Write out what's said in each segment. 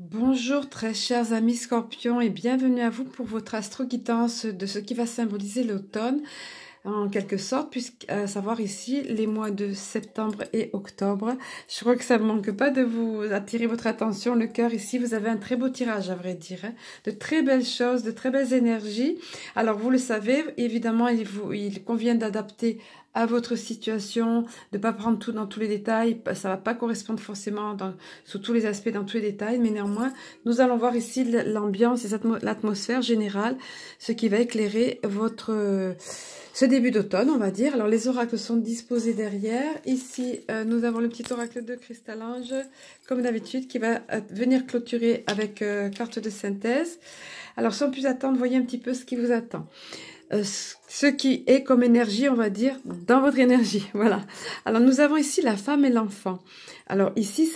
Bonjour très chers amis Scorpions et bienvenue à vous pour votre astro-guidance de ce qui va symboliser l'automne en quelque sorte, puisqu'à savoir ici les mois de septembre et octobre. Je crois que ça ne manque pas de vous attirer votre attention, le cœur ici. Vous avez un très beau tirage à vrai dire, hein. De très belles choses, de très belles énergies. Alors vous le savez, évidemment il convient d'adapter à votre situation, de ne pas prendre tout dans tous les détails, ça ne va pas correspondre forcément sous tous les aspects, dans tous les détails, mais néanmoins, nous allons voir ici l'ambiance et l'atmosphère générale, ce qui va éclairer ce début d'automne, on va dire. Alors, les oracles sont disposés derrière. Ici, nous avons le petit oracle de Cristal-Ange, comme d'habitude, qui va venir clôturer avec carte de synthèse. Alors, sans plus attendre, voyez un petit peu ce qui vous attend. Ce qui est comme énergie, on va dire, dans votre énergie, voilà. Alors, nous avons ici la femme et l'enfant. Alors, ici,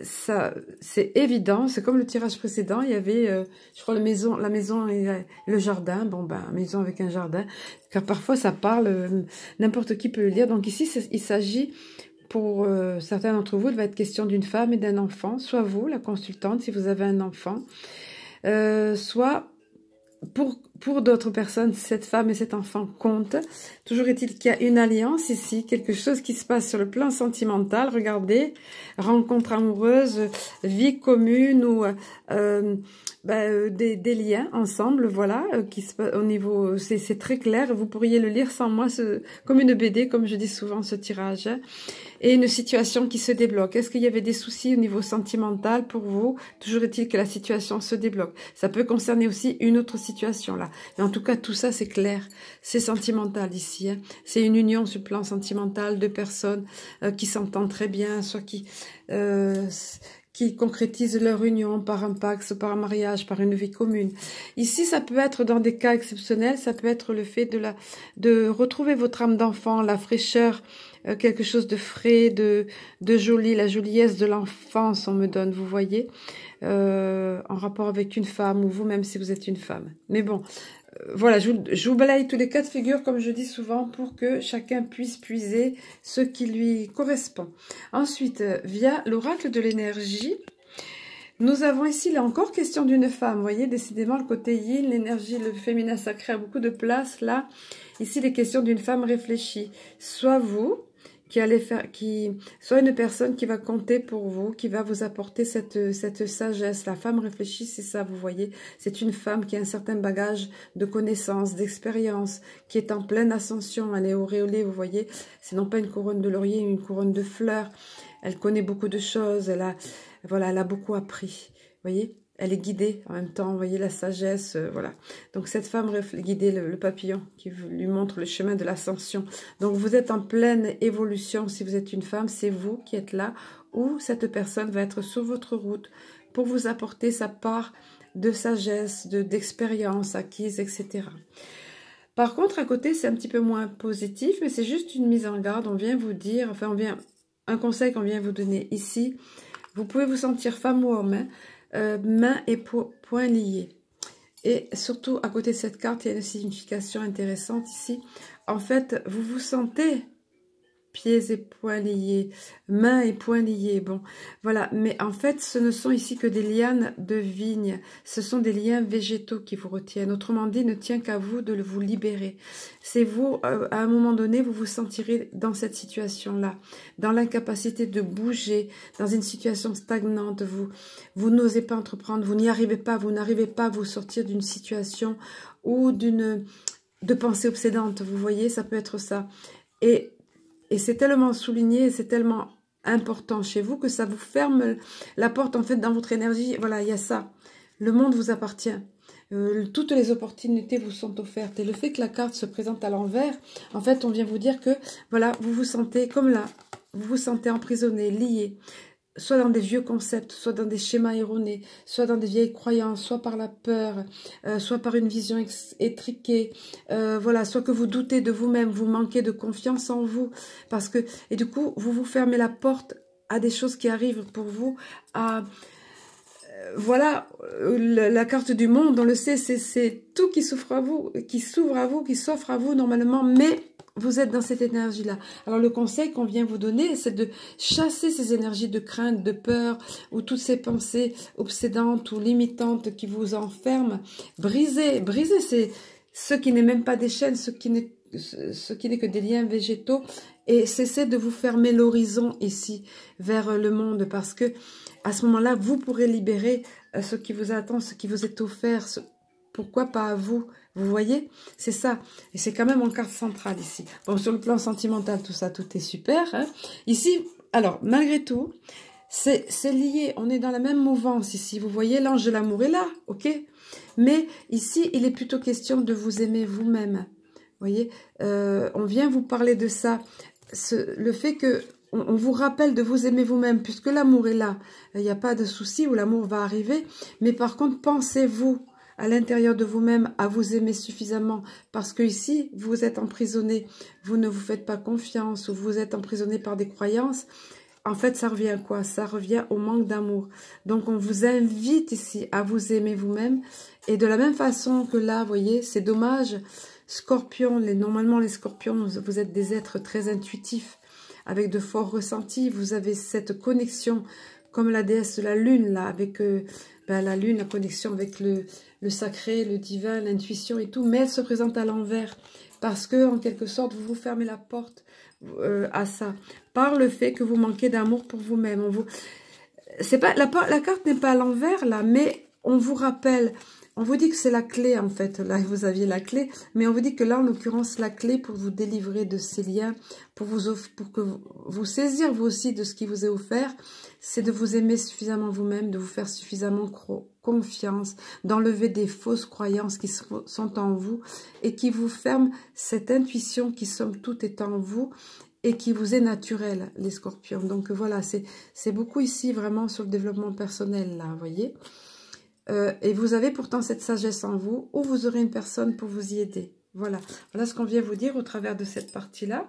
ça c'est évident, c'est comme le tirage précédent, il y avait, je crois, la maison et le jardin, bon, ben, maison avec un jardin, car parfois, ça parle, n'importe qui peut le lire. Donc, ici, il s'agit, pour certains d'entre vous, il va être question d'une femme et d'un enfant, soit vous, la consultante, si vous avez un enfant, soit... Pour d'autres personnes, cette femme et cet enfant comptent. Toujours est-il qu'il y a une alliance ici, quelque chose qui se passe sur le plan sentimental. Regardez, rencontre amoureuse, vie commune ou des liens ensemble, voilà, qui se au niveau, c'est très clair. Vous pourriez le lire sans moi, comme une BD, comme je dis souvent, ce tirage. Et une situation qui se débloque. Est-ce qu'il y avait des soucis au niveau sentimental pour vous? Toujours est-il que la situation se débloque. Ça peut concerner aussi une autre situation là. Mais en tout cas, tout ça, c'est clair. C'est sentimental ici, hein. C'est une union sur le plan sentimental de personnes qui s'entendent très bien, soit qui concrétisent leur union par un pacte, par un mariage, par une vie commune. Ici, ça peut être dans des cas exceptionnels, ça peut être le fait de retrouver votre âme d'enfant, la fraîcheur, quelque chose de frais, de joli, la joliesse de l'enfance, on me donne, vous voyez, en rapport avec une femme ou vous-même si vous êtes une femme. Mais bon, voilà, je vous balaye tous les cas de figure, comme je dis souvent, pour que chacun puisse puiser ce qui lui correspond. Ensuite, via l'oracle de l'énergie, nous avons ici, là encore, question d'une femme. Vous voyez, décidément, le côté yin, l'énergie, le féminin sacré a beaucoup de place, là. Ici, les questions d'une femme réfléchie. Soit vous, soit une personne qui va compter pour vous, qui va vous apporter cette sagesse. La femme réfléchie, c'est ça, vous voyez. C'est une femme qui a un certain bagage de connaissances, d'expérience, qui est en pleine ascension. Elle est auréolée, vous voyez. C'est non pas une couronne de laurier, une couronne de fleurs. Elle connaît beaucoup de choses. Elle a beaucoup appris. Vous voyez, elle est guidée en même temps. Vous voyez la sagesse, voilà. Donc cette femme guidée, le papillon qui lui montre le chemin de l'ascension. Donc vous êtes en pleine évolution. Si vous êtes une femme, c'est vous qui êtes là, ou cette personne va être sur votre route pour vous apporter sa part de sagesse, d'expérience acquise, etc. Par contre, à côté, c'est un petit peu moins positif, mais c'est juste une mise en garde. On vient vous dire, enfin, un conseil qu'on vient vous donner ici. Vous pouvez vous sentir femme ou homme, hein, mains et poings liés. Et surtout, à côté de cette carte, il y a une signification intéressante ici. En fait, vous vous sentez pieds et poings liés, mains et poings liés, bon, voilà. Mais en fait, ce ne sont ici que des lianes de vigne. Ce sont des liens végétaux qui vous retiennent. Autrement dit, il ne tient qu'à vous de vous libérer. C'est vous, à un moment donné, vous vous sentirez dans cette situation-là, dans l'incapacité de bouger, dans une situation stagnante. Vous n'osez pas entreprendre, vous n'y arrivez pas, vous n'arrivez pas à vous sortir d'une situation ou de pensée obsédante. Vous voyez, ça peut être ça. Et c'est tellement souligné, c'est tellement important chez vous que ça vous ferme la porte en fait dans votre énergie. Voilà, il y a ça. Le monde vous appartient. Toutes les opportunités vous sont offertes. Et le fait que la carte se présente à l'envers, en fait, on vient vous dire que, voilà, vous vous sentez comme là. Vous vous sentez emprisonné, lié. Soit dans des vieux concepts, soit dans des schémas erronés, soit dans des vieilles croyances, soit par la peur, soit par une vision étriquée, voilà, soit que vous doutez de vous-même, vous manquez de confiance en vous, et du coup, vous vous fermez la porte à des choses qui arrivent pour vous, voilà, la carte du monde, on le sait, c'est tout qui s'offre à vous, qui s'offre à vous normalement, mais vous êtes dans cette énergie-là. Alors le conseil qu'on vient vous donner, c'est de chasser ces énergies de crainte, de peur, ou toutes ces pensées obsédantes ou limitantes qui vous enferment. Briser, c'est ce qui n'est même pas des chaînes, ce qui n'est que des liens végétaux, et cessez de vous fermer l'horizon ici vers le monde, parce que à ce moment-là, vous pourrez libérer ce qui vous attend, ce qui vous est offert. Pourquoi pas à vous? Vous voyez? C'est ça. Et c'est quand même en carte centrale ici. Bon, sur le plan sentimental, tout ça, tout est super. Hein. Ici, alors, malgré tout, c'est lié. On est dans la même mouvance ici. Vous voyez, l'ange de l'amour est là, ok? Mais ici, il est plutôt question de vous aimer vous-même. Vous voyez? On vient vous parler de ça. Le fait que on vous rappelle de vous aimer vous-même, puisque l'amour est là. Il n'y a pas de souci où l'amour va arriver. Mais par contre, pensez-vous à l'intérieur de vous-même à vous aimer suffisamment. Parce que ici, vous êtes emprisonné. Vous ne vous faites pas confiance ou vous êtes emprisonné par des croyances. En fait, ça revient à quoi? Ça revient au manque d'amour. Donc, on vous invite ici à vous aimer vous-même. Et de la même façon que là, vous voyez, c'est dommage. Scorpion, normalement les scorpions, vous êtes des êtres très intuitifs, avec de forts ressentis. Vous avez cette connexion, comme la déesse de la lune, là, avec la lune, la connexion avec le sacré, le divin, l'intuition et tout. Mais elle se présente à l'envers, parce que, en quelque sorte, vous vous fermez la porte à ça, par le fait que vous manquez d'amour pour vous-même. C'est pas la carte n'est pas à l'envers, là, mais on vous rappelle... On vous dit que c'est la clé, en fait. Là, vous aviez la clé. Mais on vous dit que là, en l'occurrence, la clé pour vous délivrer de ces liens, pour que vous saisir, vous aussi, de ce qui vous est offert, c'est de vous aimer suffisamment vous-même, de vous faire suffisamment confiance, d'enlever des fausses croyances qui sont en vous et qui vous ferment cette intuition qui, somme toute, est en vous et qui vous est naturelle, les scorpions. Donc, voilà, c'est beaucoup ici, vraiment, sur le développement personnel, là, vous voyez. Et vous avez pourtant cette sagesse en vous, ou vous aurez une personne pour vous y aider. Voilà, voilà ce qu'on vient vous dire au travers de cette partie-là.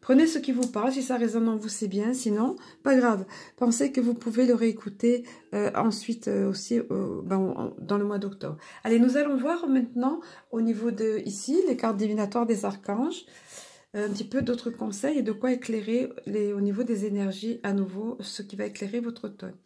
Prenez ce qui vous parle, si ça résonne en vous, c'est bien, sinon, pas grave. Pensez que vous pouvez le réécouter ensuite aussi dans le mois d'octobre. Allez, nous allons voir maintenant au niveau de, ici, les cartes divinatoires des archanges, un petit peu d'autres conseils et de quoi éclairer au niveau des énergies à nouveau, ce qui va éclairer votre automne.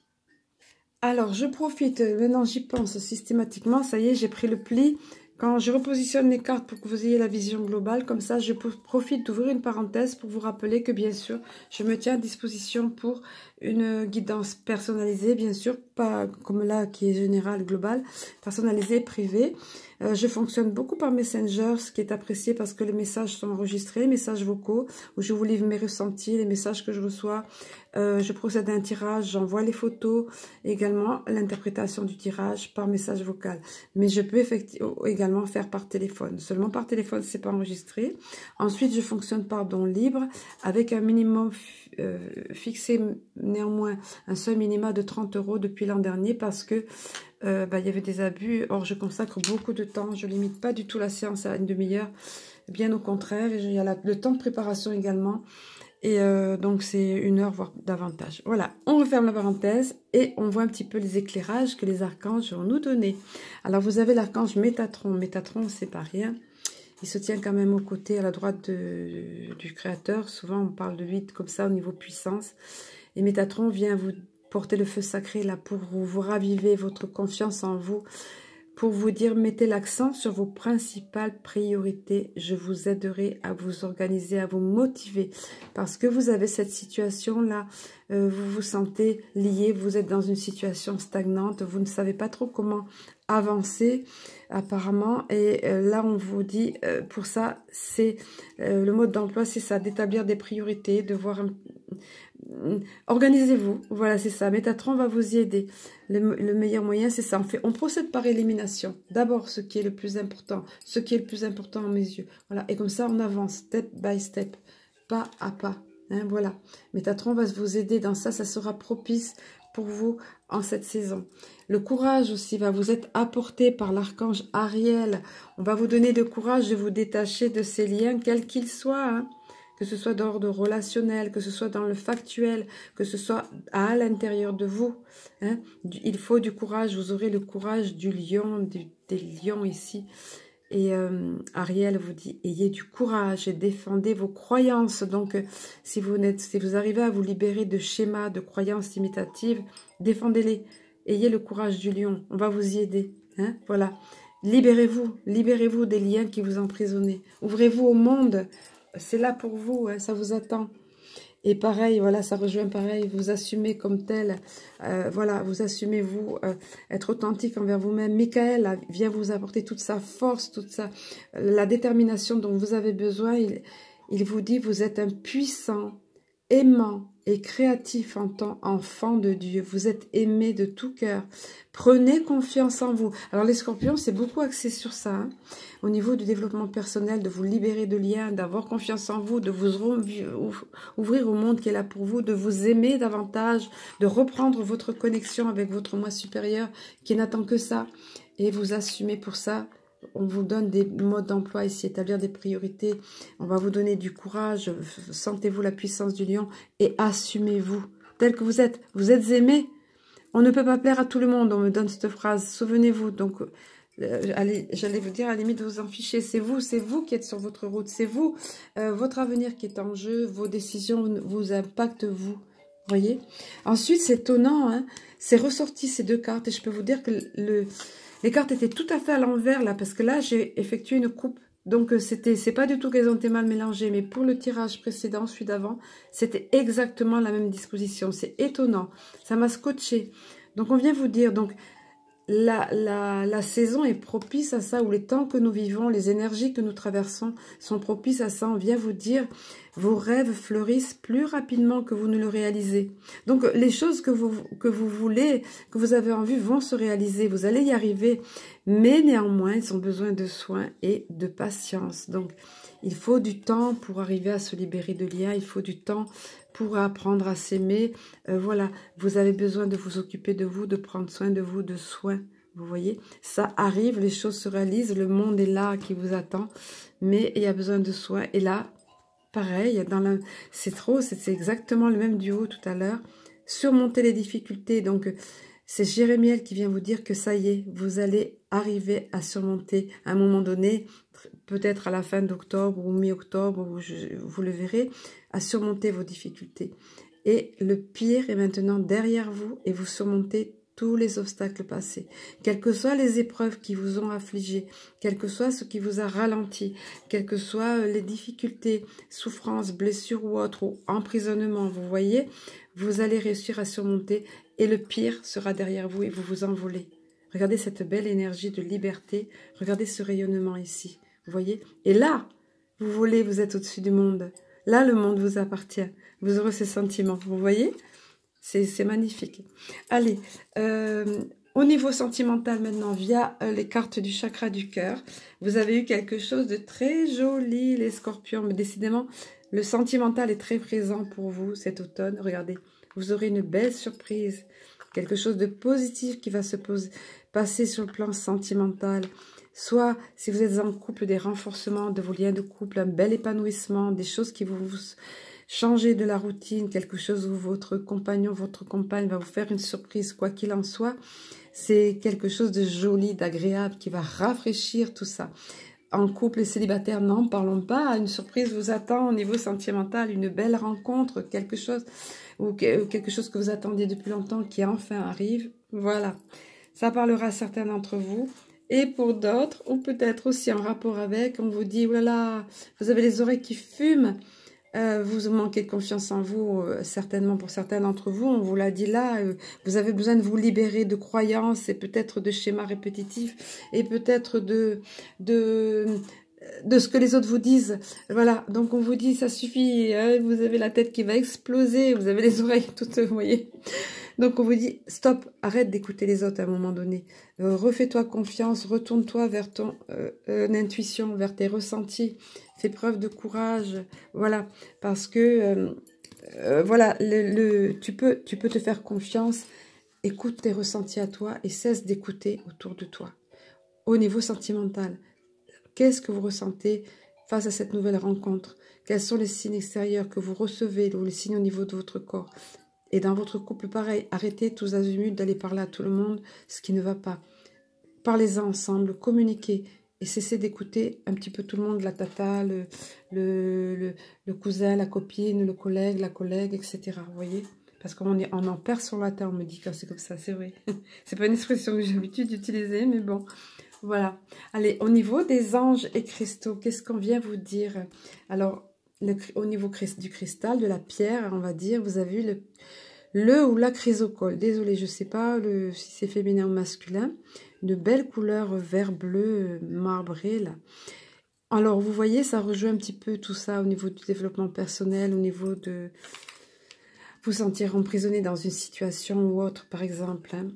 Alors, je profite, maintenant j'y pense systématiquement, ça y est, j'ai pris le pli. Quand je repositionne les cartes pour que vous ayez la vision globale, comme ça, je profite d'ouvrir une parenthèse pour vous rappeler que, bien sûr, je me tiens à disposition pour une guidance personnalisée, bien sûr, pas comme là, qui est générale, globale, personnalisée, privée. Je fonctionne beaucoup par Messenger, ce qui est apprécié parce que les messages sont enregistrés, messages vocaux, où je vous livre mes ressentis, les messages que je reçois. Je procède à un tirage, j'envoie les photos, également l'interprétation du tirage par message vocal. Mais je peux également faire par téléphone. Seulement par téléphone, c'est pas enregistré. Ensuite, je fonctionne par don libre, avec un minimum fixé, néanmoins, un seul minima de 30 € depuis l'an dernier, parce que il y avait des abus. Or, je consacre beaucoup de temps, je limite pas du tout la séance à une demi-heure, bien au contraire. Il y a le temps de préparation également. Et donc, c'est 1 heure, voire davantage. Voilà, on referme la parenthèse et on voit un petit peu les éclairages que les archanges vont nous donner. Alors, vous avez l'archange Métatron. Métatron, c'est pas rien. Il se tient quand même aux côtés, à la droite du Créateur. Souvent, on parle de lui comme ça, au niveau puissance. Et Métatron vient vous porter le feu sacré, là, pour vous raviver votre confiance en vous. Pour vous dire, mettez l'accent sur vos principales priorités. Je vous aiderai à vous organiser, à vous motiver. Parce que vous avez cette situation-là, vous vous sentez lié, vous êtes dans une situation stagnante, vous ne savez pas trop comment avancer, apparemment. Et là, on vous dit, pour ça, c'est le mode d'emploi, c'est ça, d'établir des priorités, de voir... Organisez-vous, voilà, c'est ça. Métatron va vous y aider. Le meilleur moyen, c'est ça. On procède par élimination. D'abord, ce qui est le plus important. Ce qui est le plus important à mes yeux. Voilà, et comme ça, on avance, step by step, pas à pas. Hein, voilà. Métatron va vous aider dans ça. Ça sera propice pour vous en cette saison. Le courage aussi va vous être apporté par l'archange Ariel. On va vous donner le courage de vous détacher de ces liens, quels qu'ils soient, hein. que ce soit d'ordre relationnel, que ce soit dans le factuel, que ce soit à l'intérieur de vous. Hein. Il faut du courage, vous aurez le courage du lion, des lions ici. Et Ariel vous dit, ayez du courage et défendez vos croyances. Donc, si vous arrivez à vous libérer de schémas, de croyances imitatives, défendez-les. Ayez le courage du lion, on va vous y aider. Hein, voilà. Libérez-vous des liens qui vous emprisonnent. Ouvrez-vous au monde, c'est là pour vous, hein, ça vous attend. Et pareil, voilà, ça rejoint pareil, vous assumez comme tel, voilà, vous assumez vous, être authentique envers vous-même. Michael vient vous apporter toute sa force, la détermination dont vous avez besoin. Il vous dit, vous êtes un puissant, aimant et créatif en tant qu'enfant de Dieu. Vous êtes aimé de tout cœur. Prenez confiance en vous. Alors les scorpions, c'est beaucoup axé sur ça. Hein, au niveau du développement personnel, de vous libérer de liens, d'avoir confiance en vous, de vous ouvrir au monde qui est là pour vous, de vous aimer davantage, de reprendre votre connexion avec votre moi supérieur qui n'attend que ça. Et vous assumez pour ça. On vous donne des modes d'emploi ici, établir des priorités. On va vous donner du courage. Sentez-vous la puissance du lion et assumez-vous tel que vous êtes. Vous êtes aimé. On ne peut pas plaire à tout le monde. On me donne cette phrase. Souvenez-vous. Donc, j'allais vous dire, à la limite, vous en fichez. C'est vous qui êtes sur votre route. C'est vous, votre avenir qui est en jeu. Vos décisions vous impactent, vous. Voyez. Ensuite, c'est étonnant. Hein, c'est ressorti ces deux cartes. Et je peux vous dire que les cartes étaient tout à fait à l'envers, là, parce que là, j'ai effectué une coupe. Donc, c'est pas du tout qu'elles ont été mal mélangées, mais pour le tirage précédent, celui d'avant, c'était exactement la même disposition. C'est étonnant. Ça m'a scotché. Donc, on vient vous dire, donc, la saison est propice à ça, ou les temps que nous vivons, les énergies que nous traversons sont propices à ça. On vient vous dire, vos rêves fleurissent plus rapidement que vous ne le réalisez. Donc, les choses que vous voulez, que vous avez en vue vont se réaliser. Vous allez y arriver, mais néanmoins, ils ont besoin de soins et de patience. Donc, il faut du temps pour arriver à se libérer de liens. Il faut du temps pour apprendre à s'aimer. Voilà, vous avez besoin de vous occuper de vous, de prendre soin de vous, de soins. Vous voyez, ça arrive, les choses se réalisent, le monde est là qui vous attend, mais il y a besoin de soins. Et là, pareil, c'est exactement le même duo tout à l'heure. Surmonter les difficultés, donc c'est Jérémiel qui vient vous dire que ça y est, vous allez arriver à surmonter à un moment donné, peut-être à la fin d'octobre ou mi-octobre, vous le verrez, à surmonter vos difficultés. Et le pire est maintenant derrière vous et vous surmontez tous les obstacles passés. Quelles que soient les épreuves qui vous ont affligé, quel que soit ce qui vous a ralenti, quelles que soient les difficultés, souffrances, blessures ou autres, ou emprisonnement, vous voyez, vous allez réussir à surmonter et le pire sera derrière vous et vous vous envolez. Regardez cette belle énergie de liberté, regardez ce rayonnement ici, vous voyez. Et là, vous volez, vous êtes au-dessus du monde. Là, le monde vous appartient. Vous aurez ces sentiments, vous voyez. C'est magnifique. Allez, au niveau sentimental maintenant, via les cartes du chakra du cœur, vous avez eu quelque chose de très joli, les scorpions. Mais décidément, le sentimental est très présent pour vous cet automne. Regardez, vous aurez une belle surprise. Quelque chose de positif qui va se passer sur le plan sentimental. Soit, si vous êtes en couple, des renforcements de vos liens de couple, un bel épanouissement, des choses qui vont vous changer de la routine, quelque chose où votre compagnon, votre compagne va vous faire une surprise, quoi qu'il en soit. C'est quelque chose de joli, d'agréable, qui va rafraîchir tout ça. En couple et célibataire, n'en parlons pas. Une surprise vous attend au niveau sentimental, une belle rencontre, quelque chose, ou quelque chose que vous attendiez depuis longtemps qui enfin arrive. Voilà, ça parlera à certains d'entre vous. Et pour d'autres, ou peut-être aussi en rapport avec, on vous dit, voilà, vous avez les oreilles qui fument, vous manquez de confiance en vous, certainement pour certains d'entre vous, on vous l'a dit là, vous avez besoin de vous libérer de croyances et peut-être de schémas répétitifs et peut-être de ce que les autres vous disent. Voilà, donc on vous dit, ça suffit, hein, vous avez la tête qui va exploser, vous avez les oreilles toutes, vous voyez. Donc on vous dit, stop, arrête d'écouter les autres à un moment donné. Refais-toi confiance, retourne-toi vers ton intuition, vers tes ressentis. Fais preuve de courage, voilà, parce que voilà, tu peux te faire confiance. Écoute tes ressentis à toi et cesse d'écouter autour de toi. Au niveau sentimental, qu'est-ce que vous ressentez? face à cette nouvelle rencontre? Quels sont les signes extérieurs que vous recevez ou les signes au niveau de votre corps? Et dans votre couple, pareil, arrêtez tous azimuts d'aller parler à tout le monde ce qui ne va pas. Parlez-en ensemble, communiquez et cessez d'écouter un petit peu tout le monde, la tata, le cousin, la copine, le collègue, la collègue, etc. Vous voyez? Parce qu'on en perd sur la terre, on me dit quand c'est comme ça, c'est vrai. C'est pas une expression que j'ai l'habitude d'utiliser, mais bon, voilà. Allez, au niveau des anges et cristaux, qu'est-ce qu'on vient vous dire? Alors, au niveau du cristal, de la pierre, on va dire, vous avez vu le ou la chrysocole. Désolée, je ne sais pas si c'est féminin ou masculin. Une belle couleur vert bleu marbré, là. Alors, vous voyez, ça rejoint un petit peu tout ça au niveau du développement personnel, au niveau de vous sentir emprisonné dans une situation ou autre, par exemple, hein,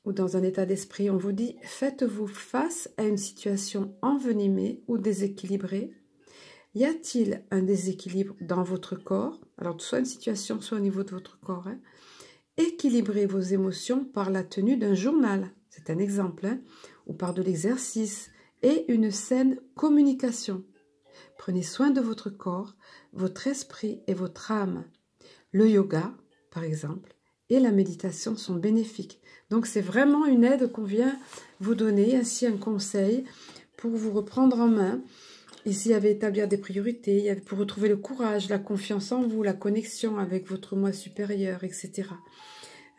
ou dans un état d'esprit. On vous dit, faites-vous face à une situation envenimée ou déséquilibrée. Y a-t-il un déséquilibre dans votre corps? Alors, soit une situation, soit au niveau de votre corps. Hein. Équilibrez vos émotions par la tenue d'un journal. C'est un exemple. Hein, ou par de l'exercice et une saine communication. Prenez soin de votre corps, votre esprit et votre âme. Le yoga, par exemple, et la méditation sont bénéfiques. Donc, c'est vraiment une aide qu'on vient vous donner, ainsi un conseil pour vous reprendre en main. Ici, il y avait établir des priorités, il y avait pour retrouver le courage, la confiance en vous, la connexion avec votre moi supérieur, etc.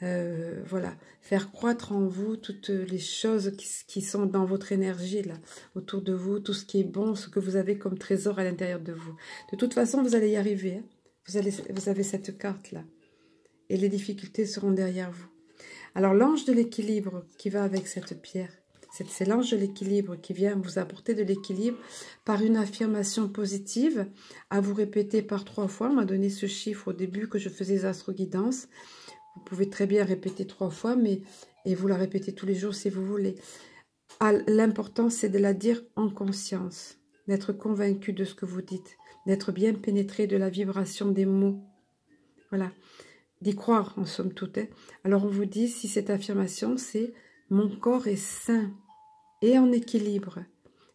Voilà, faire croître en vous toutes les choses qui sont dans votre énergie, là, autour de vous, tout ce qui est bon, ce que vous avez comme trésor à l'intérieur de vous. De toute façon, vous allez y arriver. Hein. Vous avez cette carte-là. Et les difficultés seront derrière vous. Alors, l'ange de l'équilibre qui va avec cette pierre, c'est l'ange de l'équilibre qui vient vous apporter de l'équilibre par une affirmation positive à vous répéter par 3 fois. On m'a donné ce chiffre au début que je faisais les astro-guidances. Vous pouvez très bien répéter 3 fois, et vous la répétez tous les jours si vous voulez. L'important, c'est de la dire en conscience, d'être convaincu de ce que vous dites, d'être bien pénétré de la vibration des mots. Voilà, d'y croire en somme toute. Hein. Alors on vous dit, si cette affirmation, c'est « Mon corps est sain et en équilibre.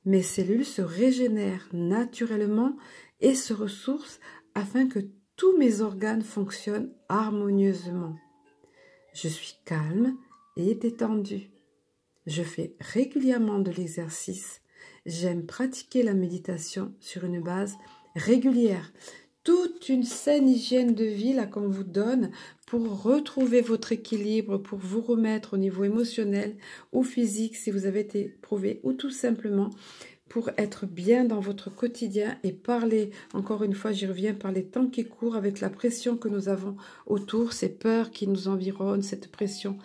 Mes cellules se régénèrent naturellement et se ressourcent afin que tous mes organes fonctionnent harmonieusement. Je suis calme et détendu. Je fais régulièrement de l'exercice. J'aime pratiquer la méditation sur une base régulière. » Toute une saine hygiène de vie là qu'on vous donne pour retrouver votre équilibre, pour vous remettre au niveau émotionnel ou physique si vous avez été éprouvé, ou tout simplement pour être bien dans votre quotidien et parler, encore une fois, j'y reviens, par les temps qui courent avec la pression que nous avons autour, ces peurs qui nous environnent, cette pression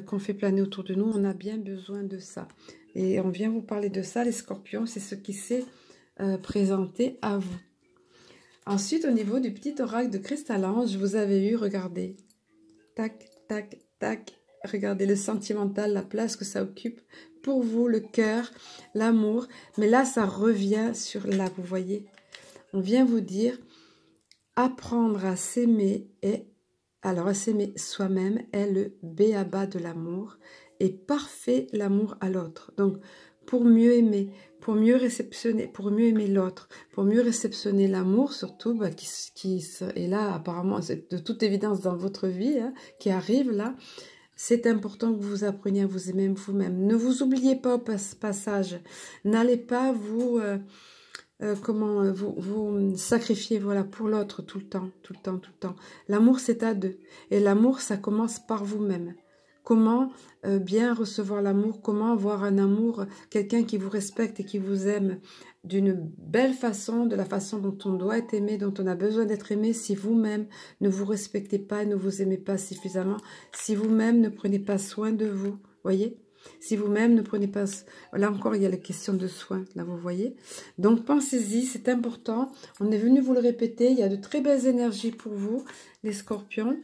qu'on fait planer autour de nous, on a bien besoin de ça. Et on vient vous parler de ça, les scorpions, c'est ce qui s'est présenté à vous. Ensuite, au niveau du petit oracle de Cristal-Ange, vous avez eu, regardez, tac, tac, tac, regardez le sentimental, la place que ça occupe pour vous, le cœur, l'amour. Mais là, ça revient sur là, vous voyez. On vient vous dire, apprendre à s'aimer et, alors à s'aimer soi-même est le b.a.-ba de l'amour et parfait l'amour à l'autre. Donc, pour mieux aimer, pour mieux réceptionner, pour mieux aimer l'autre, pour mieux réceptionner l'amour surtout, bah, qui est là apparemment, c'est de toute évidence dans votre vie, hein, qui arrive là, c'est important que vous appreniez à vous aimer vous-même. Ne vous oubliez pas au passage, n'allez pas vous, vous sacrifier voilà, pour l'autre tout le temps, tout le temps, tout le temps. L'amour c'est à deux, et l'amour ça commence par vous-même. Comment bien recevoir l'amour, comment avoir un amour, quelqu'un qui vous respecte et qui vous aime d'une belle façon, de la façon dont on doit être aimé, dont on a besoin d'être aimé, si vous-même ne vous respectez pas, ne vous aimez pas suffisamment, si vous-même ne prenez pas soin de vous, voyez? Si vous-même ne prenez pas... Là encore, il y a la question de soin, là vous voyez. Donc pensez-y, c'est important. On est venu vous le répéter, il y a de très belles énergies pour vous, les scorpions.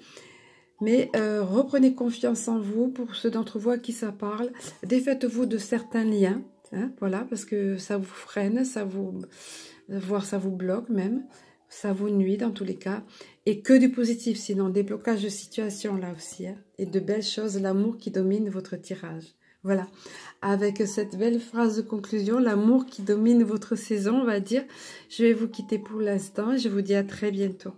Mais reprenez confiance en vous, pour ceux d'entre vous à qui ça parle. Défaites-vous de certains liens, hein, voilà, parce que ça vous freine, voire ça vous bloque même, ça vous nuit dans tous les cas. Et que du positif, sinon des blocages de situation là aussi, hein, et de belles choses, l'amour qui domine votre tirage. Voilà, avec cette belle phrase de conclusion, l'amour qui domine votre saison, on va dire, je vais vous quitter pour l'instant et je vous dis à très bientôt.